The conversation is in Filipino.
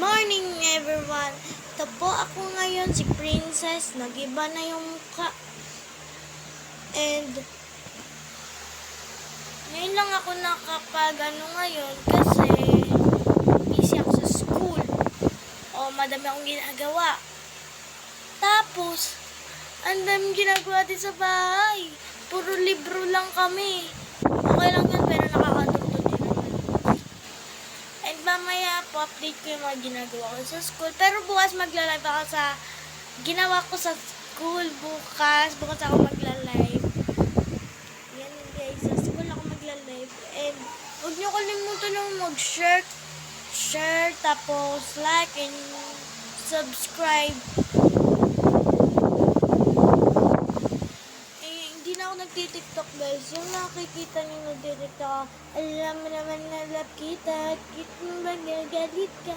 Morning everyone! Ito po ako ngayon, si Princess. Nag-iba na yung mukha. And ngayon lang ako nakapag-ano ngayon kasi busy ako sa school. O madami akong ginagawa. Tapos, ang dami ginagawa din sa bahay. Puro libro lang kami. Okay lang yun pero nakakatulog din naman. And mamaya po update ko yung mga ginagawa ko sa school. Pero bukas magla-live ako sa ginawa ko sa school bukas. Bukas ako magla-live. Yan guys, sa school ako magla-live. And huwag niyo kalimutan na mag-share, tapos like and subscribe. Hindi na ako nagtitiktok guys. Yung nakikita niyo nagtitiktok, alam mo naman na love kita. Kit mo ba nagalit ka?